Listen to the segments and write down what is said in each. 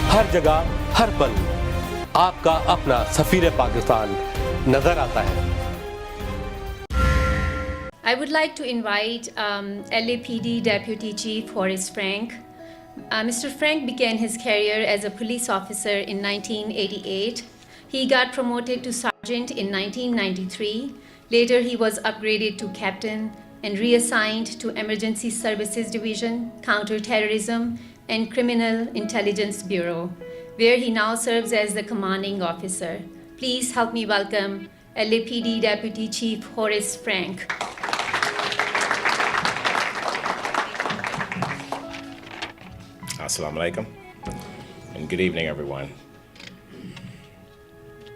हर जगह हर पल आपका अपना सफीर पाकिस्तान नजर आता है। I would like to invite LAPD Deputy Chief Horace Frank. Mr. Frank began his career as a police officer in 1988. He got promoted to sergeant in 1993. Later, he was upgraded to captain and reassigned to Emergency Services Division, Counterterrorism, and Criminal Intelligence Bureau, where he now serves as the commanding officer. Please help me welcome LAPD Deputy Chief Horace Frank. Assalamu alaikum, and good evening, everyone.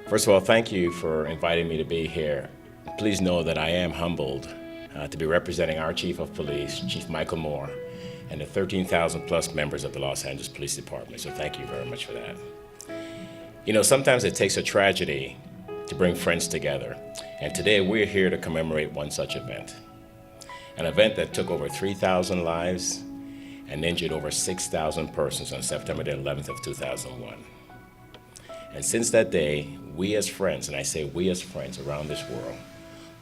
First of all, thank you for inviting me to be here. Please know that I am humbled to be representing our Chief of Police, Chief Michael Moore, and the 13,000 plus members of the Los Angeles Police Department, so thank you very much for that. You know, sometimes it takes a tragedy to bring friends together, and today we're here to commemorate one such event. An event that took over 3,000 lives and injured over 6,000 persons on September the 11th of 2001. And since that day, we as friends, and I say we as friends around this world,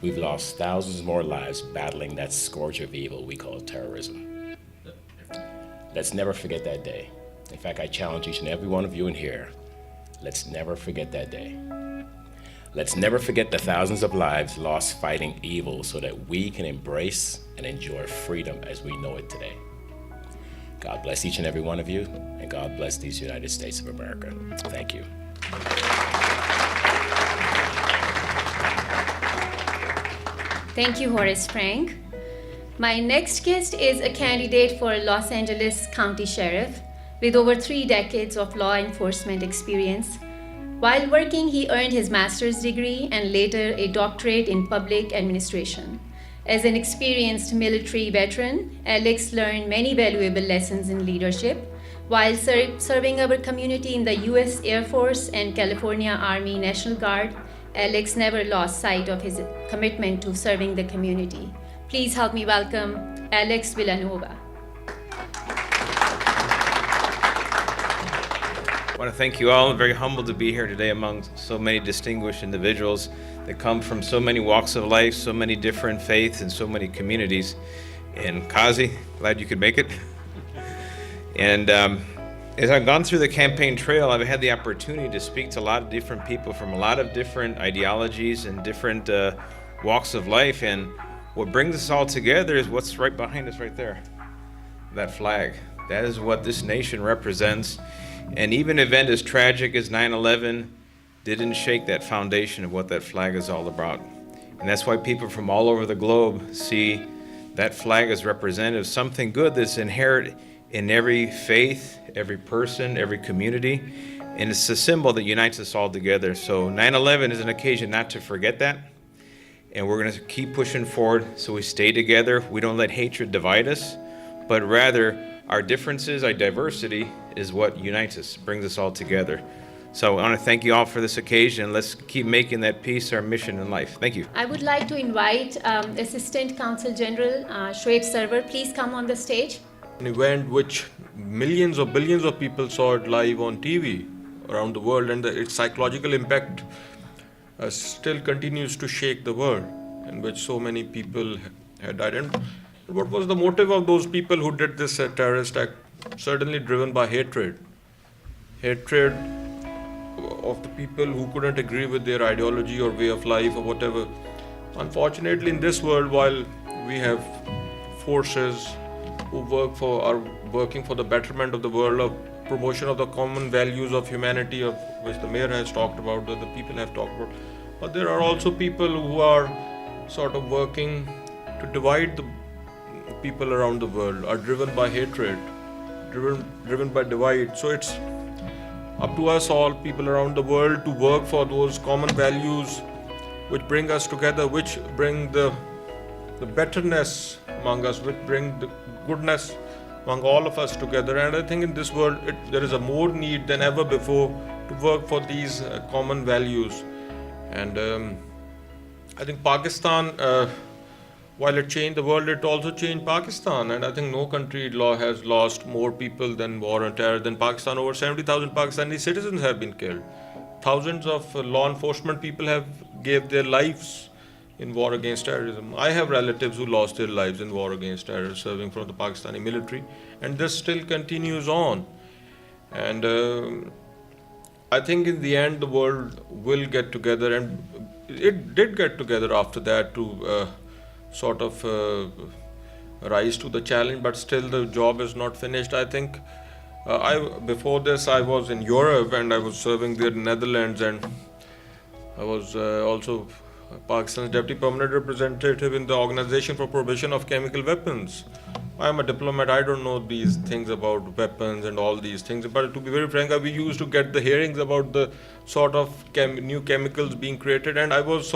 we've lost thousands more lives battling that scourge of evil we call terrorism. Let's never forget that day. In fact, I challenge each and every one of you in here, let's never forget that day. Let's never forget the thousands of lives lost fighting evil so that we can embrace and enjoy freedom as we know it today. God bless each and every one of you, and God bless these United States of America. Thank you. Thank you, Horace Frank. My next guest is a candidate for Los Angeles County Sheriff with over 3 decades of law enforcement experience. While working, he earned his master's degree and later a doctorate in public administration. As an experienced military veteran, Alex learned many valuable lessons in leadership. While serving our community in the U.S. Air Force and California Army National Guard, Alex never lost sight of his commitment to serving the community. Please help me welcome Alex Villanova. I want to thank you all. I'm very humbled to be here today among so many distinguished individuals that come from so many walks of life, so many different faiths, and so many communities. And Kazi, glad you could make it. And as I've gone through the campaign trail, I've had the opportunity to speak to a lot of different people from a lot of different ideologies and different walks of life. And what brings us all together is what's right behind us right there, that flag. That is what this nation represents. And even an event as tragic as 9/11 didn't shake that foundation of what that flag is all about. And that's why people from all over the globe see that flag as representative of something good that's inherent in every faith, every person, every community. And it's a symbol that unites us all together. So 9/11 is an occasion not to forget that. And we're going to keep pushing forward so we stay together. We don't let hatred divide us, but rather our differences, our diversity is what unites us, brings us all together. So I want to thank you all for this occasion. Let's keep making that peace our mission in life. Thank you. I would like to invite Assistant Consul General Shoaib Server. Please come on the stage. An event which millions or billions of people saw it live on TV around the world, and its psychological impact still continues to shake the world, in which so many people had died. And what was the motive of those people who did this terrorist act? Certainly driven by hatred. Hatred of the people who couldn't agree with their ideology or way of life or whatever. Unfortunately, in this world, while we have forces who are working for the betterment of the world, of promotion of the common values of humanity, of which the mayor has talked about, that the people have talked about, but there are also people who are sort of working to divide the people around the world, are driven by hatred, driven by divide. So it's up to us all, people around the world, to work for those common values which bring us together, which bring the betterness among us, which bring the goodness among all of us together. And I think in this world there is a more need than ever before to work for these common values. And I think Pakistan while it changed the world, it also changed Pakistan. And I think no country has lost more people than war on terror than Pakistan. Over 70,000 Pakistani citizens have been killed. Thousands of law enforcement people have gave their lives in war against terrorism. I have relatives who lost their lives in war against terror, serving for the Pakistani military, and this still continues on. And I think in the end the world will get together, and it did get together after that to rise to the challenge, but still the job is not finished. I think before this I was in Europe and I was serving there in Netherlands, and I was also Pakistan's Deputy Permanent Representative in the Organization for Prohibition of Chemical Weapons. I am a diplomat, I don't know these things about weapons and all these things, but to be very frank, we used to get the hearings about the sort of new chemicals being created, and I was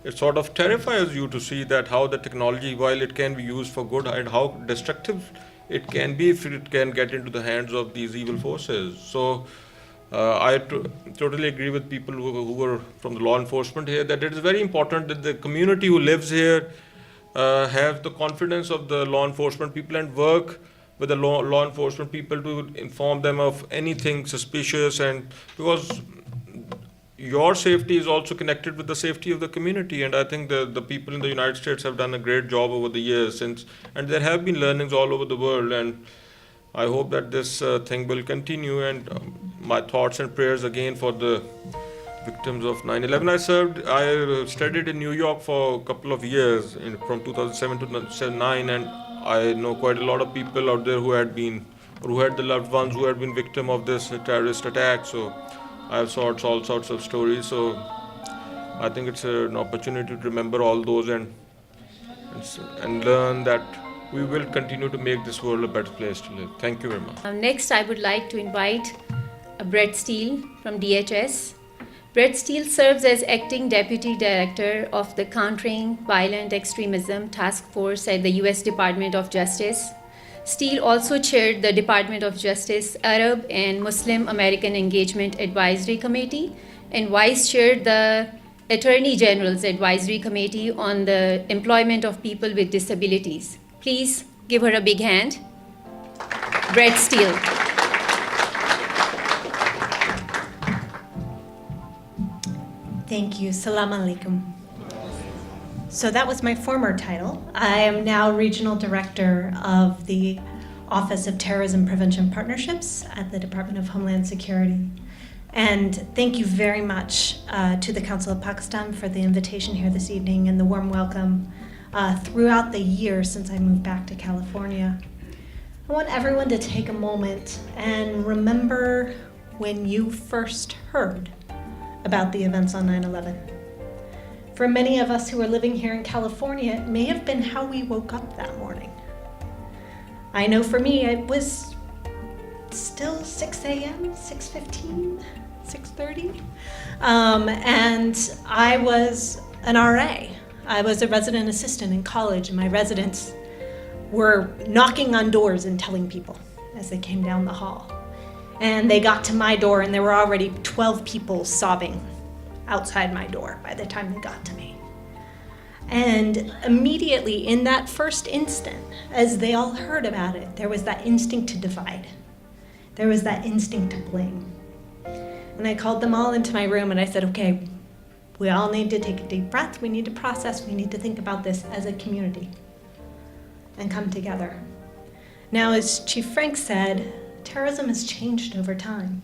it sort of terrifies you to see that how the technology, while it can be used for good, and how destructive it can be if it can get into the hands of these evil forces. So I totally agree with people who were from the law enforcement here that it is very important that the community who lives here have the confidence of the law enforcement people and work with the law enforcement people to inform them of anything suspicious, and because your safety is also connected with the safety of the community. And I think the people in the United States have done a great job over the years and there have been learnings all over the world, and I hope that this thing will continue. And my thoughts and prayers again for the victims of 9/11. I studied in New York for a couple of years from 2007 to 2009, and I know quite a lot of people out there who had the loved ones who had been victim of this terrorist attack. So I have all sorts of stories. So I think it's an opportunity to remember all those and learn that we will continue to make this world a better place to live. Thank you very much. Next, I would like to invite Brett Steele from DHS. Brett Steele serves as Acting Deputy Director of the Countering Violent Extremism Task Force at the U.S. Department of Justice. Steele also chaired the Department of Justice Arab and Muslim American Engagement Advisory Committee and vice-chaired the Attorney General's Advisory Committee on the Employment of People with Disabilities. Please give her a big hand. Brett Steele. Thank you. Salam alaikum. So that was my former title. I am now Regional Director of the Office of Terrorism Prevention Partnerships at the Department of Homeland Security. And thank you very much to the Council of Pakistan for the invitation here this evening and the warm welcome throughout the year since I moved back to California. I want everyone to take a moment and remember when you first heard about the events on 9/11. For many of us who are living here in California, it may have been how we woke up that morning. I know for me, it was still 6 a.m., 6:15, 6:30. And I was an RA. I was a resident assistant in college, and my residents were knocking on doors and telling people as they came down the hall. And they got to my door, and there were already 12 people sobbing outside my door by the time they got to me. And immediately in that first instant, as they all heard about it, there was that instinct to divide. There was that instinct to blame. And I called them all into my room and I said, okay, we all need to take a deep breath. We need to process. We need to think about this as a community and come together. Now, as Chief Frank said, terrorism has changed over time.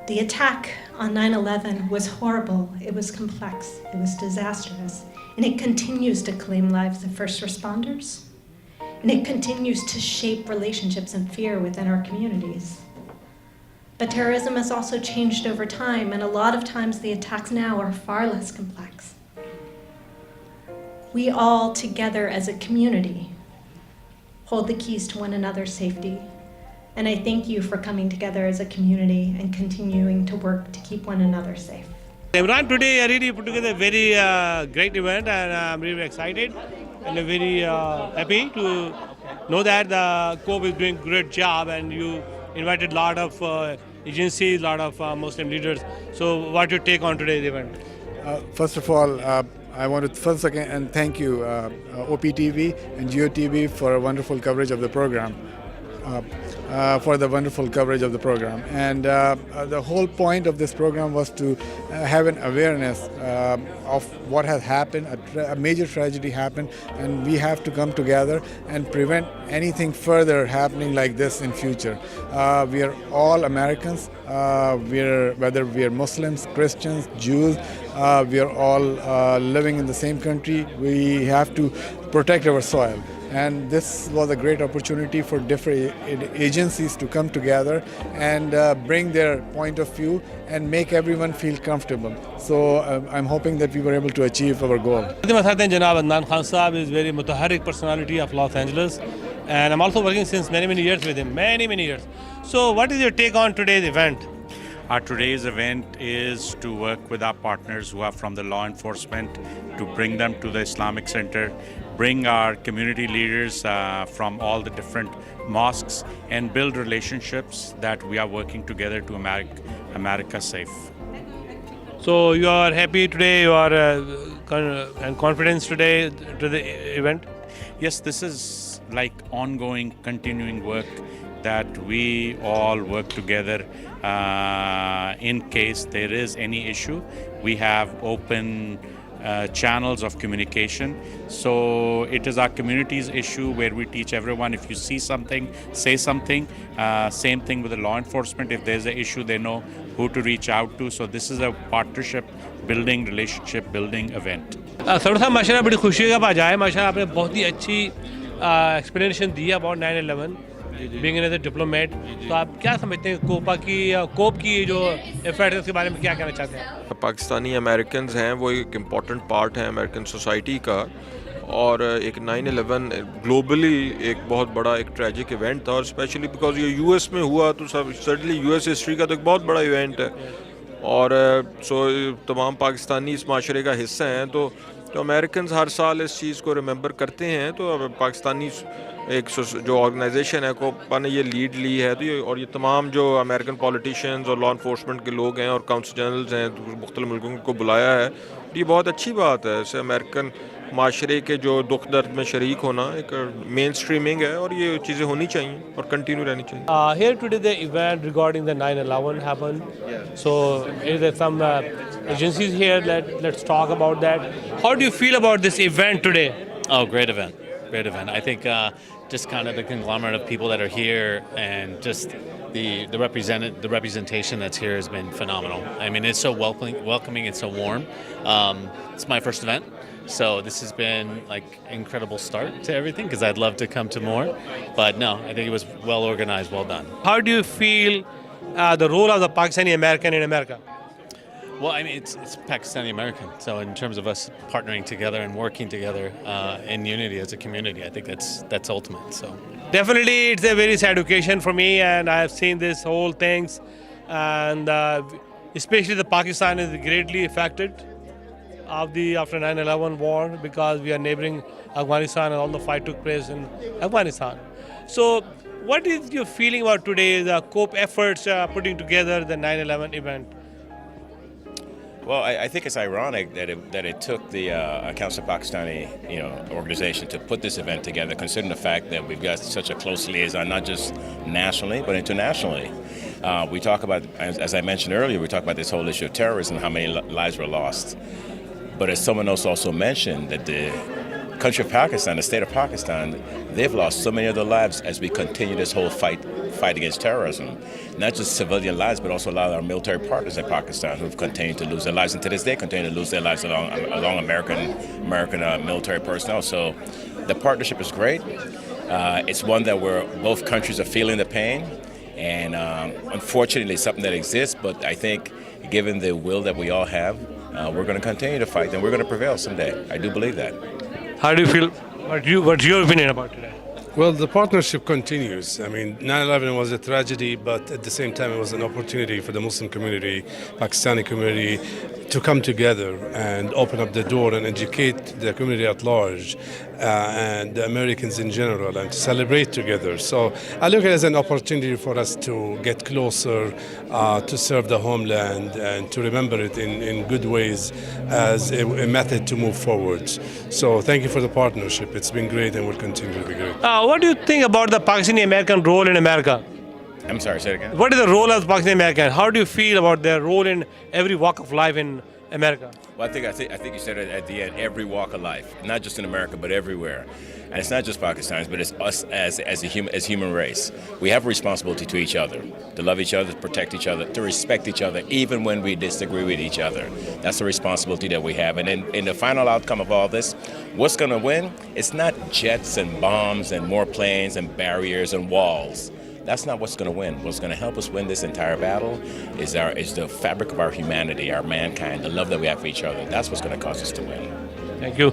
The attack on 9/11 was horrible, it was complex, it was disastrous, and it continues to claim lives of first responders, and it continues to shape relationships and fear within our communities. But terrorism has also changed over time, and a lot of times the attacks now are far less complex. We all together as a community hold the keys to one another's safety. And I thank you for coming together as a community and continuing to work to keep one another safe. Imran, today I really put together a very great event, and I'm really excited and very happy to know that the COPE is doing a great job, and you invited a lot of agencies, a lot of Muslim leaders. So what your take on today's event? First of all, I want to first again and thank you, OPTV and GeoTV for a wonderful coverage of the program. And the whole point of this program was to have an awareness of what has happened. A major tragedy happened, and we have to come together and prevent anything further happening like this in future. We are all Americans, whether we are Muslims, Christians, Jews, we are all living in the same country. We have to protect our soil. And this was a great opportunity for different agencies to come together and bring their point of view and make everyone feel comfortable. So I'm hoping that we were able to achieve our goal. Janab Adnan Khan Saab is very mutaharrik personality of Los Angeles, and I'm also working since many years with him, many years. So what is your take on today's event? Today's event is to work with our partners who are from the law enforcement to bring them to the Islamic Center, bring our community leaders from all the different mosques and build relationships that we are working together to make America safe. So you are happy today, you are and confidence today to the event? Yes, this is like ongoing, continuing work that we all work together in case there is any issue. We have open channels of communication. So it is our community's issue where we teach everyone, if you see something, say something. Same thing with the law enforcement. If there's an issue, they know who to reach out to. So this is a partnership building, relationship building event. Sir साहब माशाल्लाह बड़ी खुशी का बात है माशाल्लाह आपने बहुत ही अच्छी एक्सप्लेनेशन दी about 9/11 being an as a diplomat तो आप क्या समझते हैं कोप की जो इफेक्ट है उसके बारे में क्या कहना चाहते हैं पाकिस्तानी अमेरिकन्स हैं वो एक इम्पॉर्टेंट पार्ट है अमेरिकन सोसाइटी का और एक 9/11 ग्लोबली एक बहुत बड़ा एक ट्रैजिक इवेंट था और स्पेशली बिकॉज ये यूएस में हुआ तो सब सर्टनली यूएस हिस्ट्री का तो एक बहुत बड़ा इवेंट है और सो तमाम पाकिस्तानी इस माशरे का हिस्सा हैं तो अमेरिकन्स हर साल इस चीज़ को रिमेंबर करते हैं तो पाकिस्तानी एक जो ऑर्गेनाइजेशन है कोपा ने ये लीड ली है तो और ये तमाम जो अमेरिकन पॉलिटिशियंस और लॉ इन्फोर्समेंट के लोग हैं और काउंसिल जनरल्स हैं मुख्तलिफ मुल्कों को बुलाया है ये बहुत अच्छी बात है इससे अमेरिकन माशरे के जो दुख दर्द में शरीक होना एक मेन स्ट्रीमिंग है और ये चीज़ें होनी चाहिए और कंटिन्यू रहनी चाहिए Here today the event regarding the 9/11 happened. So is there some agencies here let's talk about that. How do you feel about this event today? Oh, great event. I think just kind of the conglomerate of people that are here and just the representation that's here has been phenomenal. I mean, it's so welcoming, it's so warm. It's my first event. So this has been like incredible start to everything because I'd love to come to more, but no, I think it was well organized, well done. How do you feel the role of the Pakistani American in America? Well, I mean, it's Pakistani American. So in terms of us partnering together and working together in unity as a community, I think that's ultimate. So definitely, it's a very sad occasion for me, and I have seen this whole things, and especially the Pakistan is greatly affected after 9/11 war because we are neighboring Afghanistan and all the fight took place in Afghanistan. So what is your feeling about today, the COPE efforts putting together the 9/11 event? Well, I think it's ironic that it took the Council of Pakistani organization to put this event together, considering the fact that we've got such a close liaison, not just nationally but internationally. We talk about, as I mentioned earlier, we talk about this whole issue of terrorism, how many lives were lost. But as someone else also mentioned, that the country of Pakistan, the state of Pakistan, they've lost so many of their lives as we continue this whole fight against terrorism. Not just civilian lives, but also a lot of our military partners in Pakistan who've continued to lose their lives, and to this day continue to lose their lives along American military personnel. So the partnership is great. It's one that both countries are feeling the pain, and unfortunately, something that exists. But I think, given the will that we all have, we're going to continue to fight, and we're going to prevail someday. I do believe that. How do you feel? What's your opinion about today? Well, the partnership continues. I mean, 9/11 was a tragedy, but at the same time, it was an opportunity for the Muslim community, Pakistani community, to come together and open up the door and educate the community at large and the Americans in general, and to celebrate together. So I look at it as an opportunity for us to get closer, to serve the homeland, and to remember it in good ways as a method to move forward. So thank you for the partnership. It's been great and will continue to be great. What do you think about the Pakistani-American role in America? I'm sorry, say it again. What is the role of Pakistani-American? How do you feel about their role in every walk of life in America? Well, I think you said it at the end. Every walk of life, not just in America, but everywhere. And it's not just Pakistanis, but it's us as human race. We have a responsibility to each other, to love each other, to protect each other, to respect each other, even when we disagree with each other. That's a responsibility that we have. And in the final outcome of all this, what's going to win? It's not jets and bombs and more planes and barriers and walls. That's not what's going to win. What's going to help us win this entire battle is the fabric of our humanity, our mankind, the love that we have for each other. That's what's going to cause us to win. Thank you.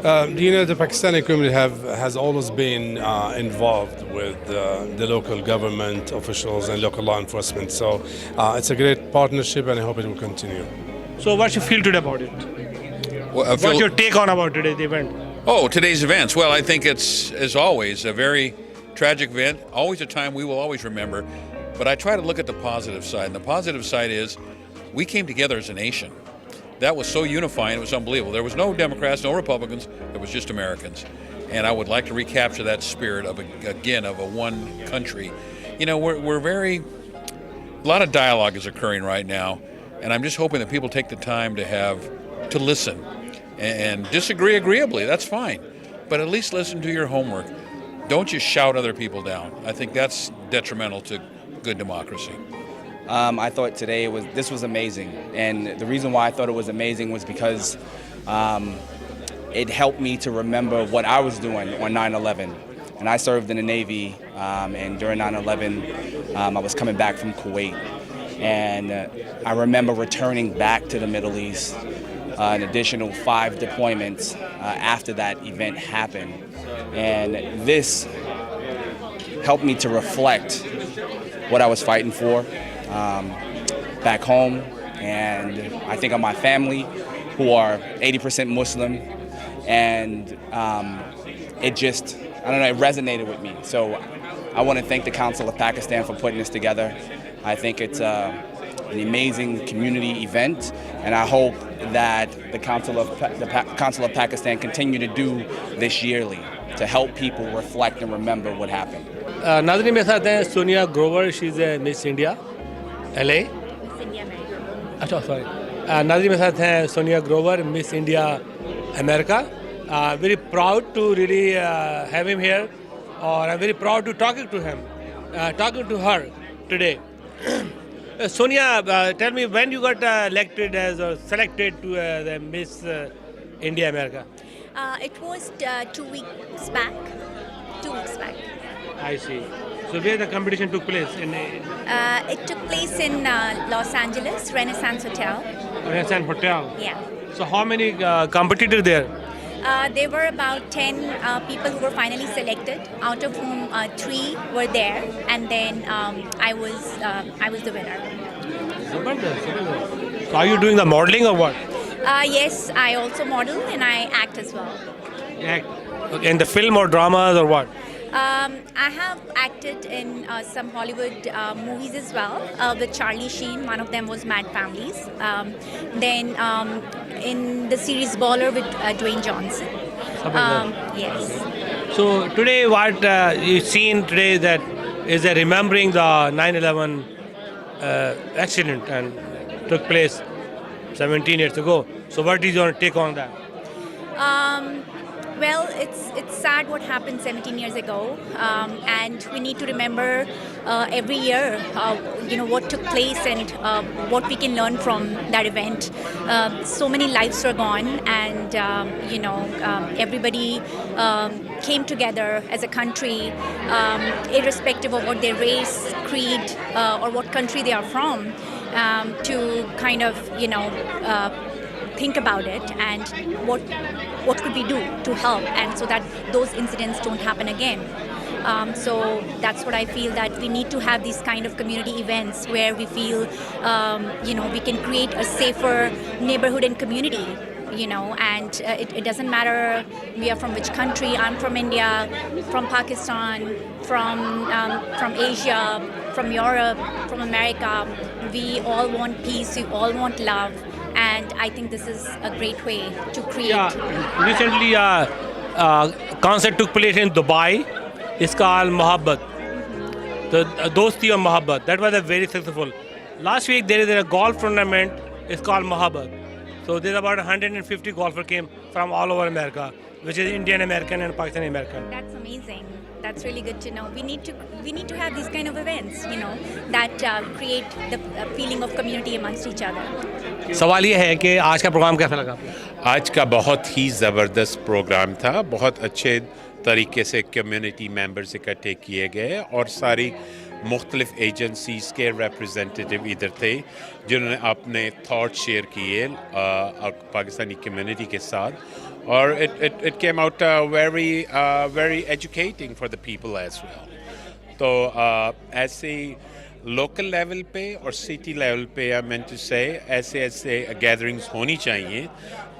The Pakistani community has always been involved with the local government officials and local law enforcement. So it's a great partnership, and I hope it will continue. So what you feel today about it? Well, What's your take on about today's event? Oh, today's events. Well, I think it's, as always, a very tragic event, always a time we will always remember. But I try to look at the positive side. And the positive side is we came together as a nation. That was so unifying, it was unbelievable. There was no Democrats, no Republicans, it was just Americans. And I would like to recapture that spirit of a one country. You know, a lot of dialogue is occurring right now. And I'm just hoping that people take the time to listen and disagree agreeably. That's fine. But at least listen to your homework. Don't just shout other people down. I think that's detrimental to good democracy. I thought today this was amazing, and the reason why I thought it was amazing was because it helped me to remember what I was doing on 9/11. And I served in the Navy, and during 9/11, I was coming back from Kuwait, and I remember returning back to the Middle East, an additional 5 deployments after that event happened. And this helped me to reflect what I was fighting for back home. And I think of my family, who are 80% Muslim. And it just, I don't know, it resonated with me. So I want to thank the Council of Pakistan for putting this together. I think it's an amazing community event. And I hope that the Council of Pakistan continue to do this yearly, to help people reflect and remember what happened. नाज़रीन मेरे साथ हैं Sonia Grover, she is a miss India LA. अच्छा sorry. नाज़रीन मेरे साथ हैं Sonia Grover, miss India America. Very proud to really have him here, or I'm very proud to talking to her today. Sonia, tell me, when you got elected as or selected to the Miss India America? It was 2 weeks back. 2 weeks back. I see. So where the competition took place? It took place in Los Angeles, Renaissance Hotel. Renaissance Hotel. Yeah. So how many competitors there? There were about 10 people who were finally selected, out of whom 3 were there, and then I was the winner. So are you doing the modeling or what? Yes, I also model and I act as well. Act. Okay, in the film or dramas or what? I have acted in some Hollywood movies as well with Charlie Sheen. One of them was Mad Families. Then in the series Baller with Dwayne Johnson. Yes. So today what you've seen today that is remembering the 9/11 accident and took place 17 years ago. So what is your take on that? Well, it's sad what happened 17 years ago, and we need to remember every year, what took place and what we can learn from that event. So many lives were gone, and everybody came together as a country, irrespective of what their race, creed, or what country they are from, to kind of think about it and what could we do to help, and so that those incidents don't happen again. So that's what I feel, that we need to have these kind of community events where we feel we can create a safer neighborhood and community, and it doesn't matter we are from which country. I'm from India, from Pakistan, from Asia, from Europe, from America. We all want peace, we all want love, and I think this is a great way to create. Yeah, recently concert took place in Dubai. It's called Mohabbat. The Dosti or Mohabbat. That was a very successful. Last week there is a golf tournament. It's called Mohabbat. So there's about 150 golfers came from all over America, which is Indian American and Pakistani American. That's amazing. That's really good to know. We need to have these kind of events, that create the feeling of community amongst each other. सवाल ये है कि आज का programme कैसा लगा आपको? आज का बहुत ही ज़बरदस्त प्रोग्राम था, बहुत अच्छे तरीके से कम्युनिटी मेंबर्स इकट्ठे किए गए और सारी मुख्तलिफ एजेंसीज़ के रिप्रेजेंटेटिव इधर थे जिन्होंने अपने थॉट शेयर किए पाकिस्तानी कम्युनिटी के साथ और it came out very educating for the people as well. तो ऐसे लोकल लेवल पे और सिटी लेवल पे आई मीन टू से ऐसे गैदरिंग्स होनी चाहिए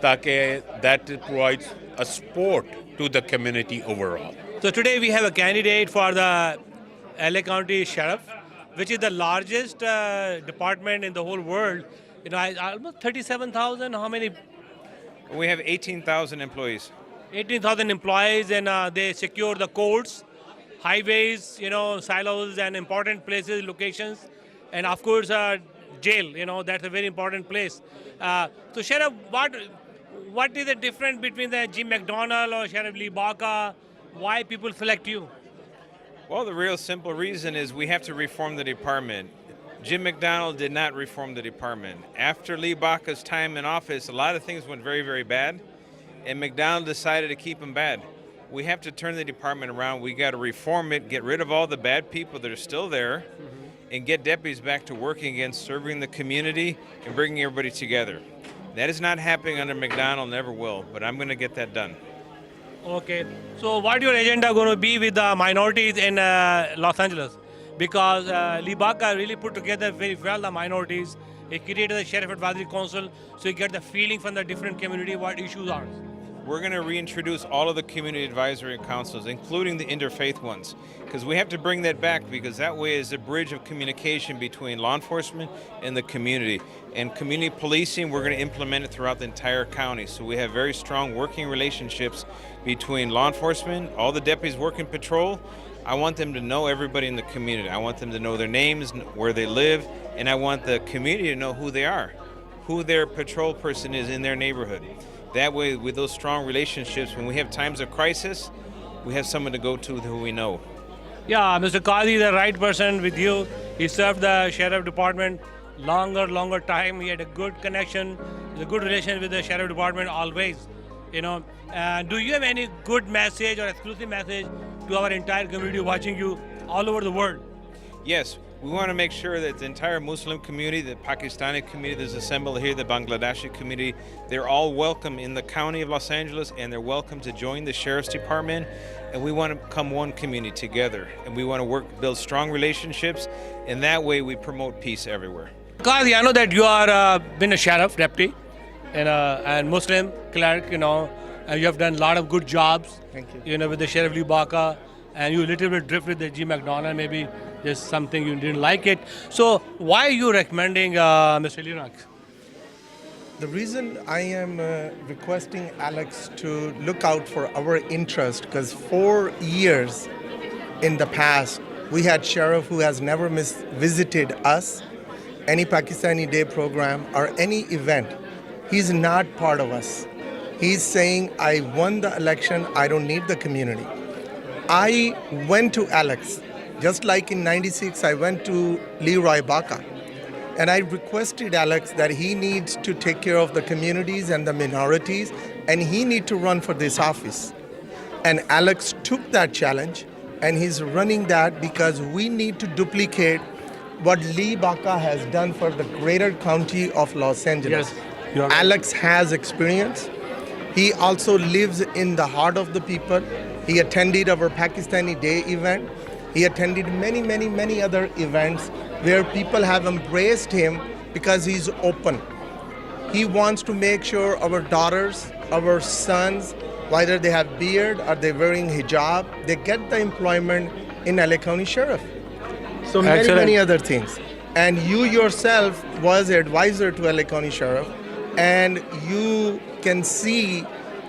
ताकि that provides a support to the community overall. So today we have a candidate for the LA County Sheriff, which is the largest department in the whole world. Almost 37,000. How many? We have 18,000 employees. 18,000 employees, and they secure the courts, highways, silos, and important places, locations, and of course jail. That's a very important place. So Sheriff, what is the difference between the Jim McDonnell or Sheriff Lee Baca? Why people select you? Well, the real simple reason is we have to reform the department. Jim McDonnell did not reform the department. After Lee Baca's time in office, a lot of things went very, very bad, and McDonnell decided to keep them bad. We have to turn the department around. We got to reform it, get rid of all the bad people that are still there, and get deputies back to working again, serving the community and bringing everybody together. That is not happening under McDonnell, never will, but I'm going to get that done. Okay. So what your agenda going to be with the minorities in Los Angeles? Because Lee Baca really put together very well the minorities. He created the Sheriff Advisory Council, so you get the feeling from the different community what issues are. We're going to reintroduce all of the community advisory councils, including the interfaith ones, because we have to bring that back, because that way is a bridge of communication between law enforcement and the community. And community policing, we're going to implement it throughout the entire county. So we have very strong working relationships between law enforcement, all the deputies working patrol. I want them to know everybody in the community. I want them to know their names, where they live, and I want the community to know who they are, who their patrol person is in their neighborhood. That way, with those strong relationships, when we have times of crisis, we have someone to go to who we know. Yeah, Mr. Qazi is the right person with you. He served the sheriff department longer time. He had a good connection, a good relation with the sheriff department always. Do you have any good message or exclusive message to our entire community watching you all over the world? Yes, we want to make sure that the entire Muslim community, the Pakistani community that's assembled here, the Bangladeshi community, they're all welcome in the county of Los Angeles, and they're welcome to join the Sheriff's Department. And we want to become one community together, and we want to build strong relationships, and that way we promote peace everywhere. Qazi, I know that you are been a sheriff deputy and Muslim clerk, and you have done a lot of good jobs. Thank you. With the Sheriff Lee Baca, and you a little bit drift with the Jim McDonnell. Maybe there's something you didn't like it. So why are you recommending Mr. Lennox? The reason I am requesting Alex to look out for our interest, because 4 years in the past, we had sheriff who has never visited us, any Pakistani Day program or any event. He's not part of us. He's saying, I won the election, I don't need the community. I went to Alex, just like in '96, I went to Leroy Baca. And I requested Alex that he needs to take care of the communities and the minorities, and he needs to run for this office. And Alex took that challenge, and he's running that because we need to duplicate what Lee Baca has done for the greater county of Los Angeles. Yes, Alex has experience. He also lives in the heart of the people. He attended our Pakistani Day event. He attended many other events where people have embraced him because he's open. he wants to make sure our daughters, our sons, whether they have beard or they're wearing hijab, they get the employment in LA County Sheriff. So many other things. And you yourself was an advisor to LA County Sheriff, and you can see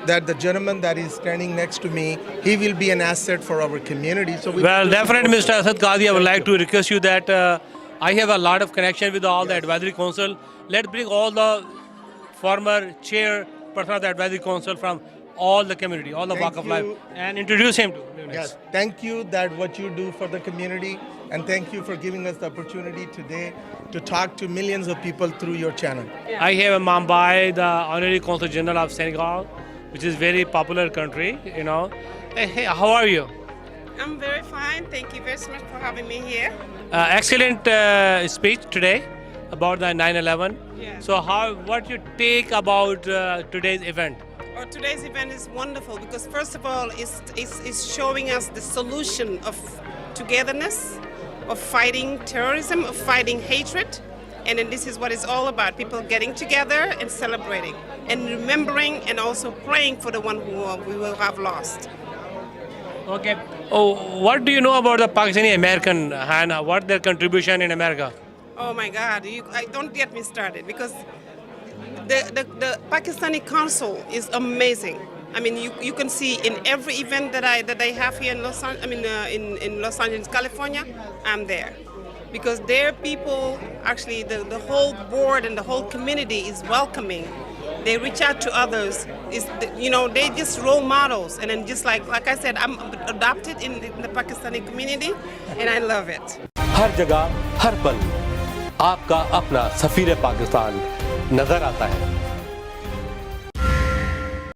that the gentleman that is standing next to me, he will be an asset for our community. So well, definitely, Mr. Asad Qazi, I would like to request you that I have a lot of connection with all the advisory council. Let's bring all the former chairperson of the advisory council from all the community, all the walk of life, and introduce him to you. Yes, thank you that what you do for the community, and thank you for giving us the opportunity today to talk to millions of people through your channel. I have in Mumbai the Honorary Consul General of Senegal, which is very popular country, you know. Hey, how are you? I'm very fine. Thank you very much for having me here. Excellent speech today about the 9/11. Yeah. So what you take about today's event? Well, today's event is wonderful because first of all, it's showing us the solution of togetherness, of fighting terrorism, of fighting hatred. And then this is what it's all about, people getting together and celebrating and remembering and also praying for the one who we will have lost. Okay. Oh, what do you know about the Pakistani American and what their contribution in America? Oh my God, don't get me started because the Pakistani Consul is amazing. I mean, you can see in every event that they have here in in Los Angeles, California, I'm there. Because their people, actually the whole board and the whole community is welcoming. They reach out to others. They just role models. And then just like I said, I'm adopted in the Pakistani community and I love it. हर जगह हर पल आपका अपना सफीर पाकिस्तान नजर आता है।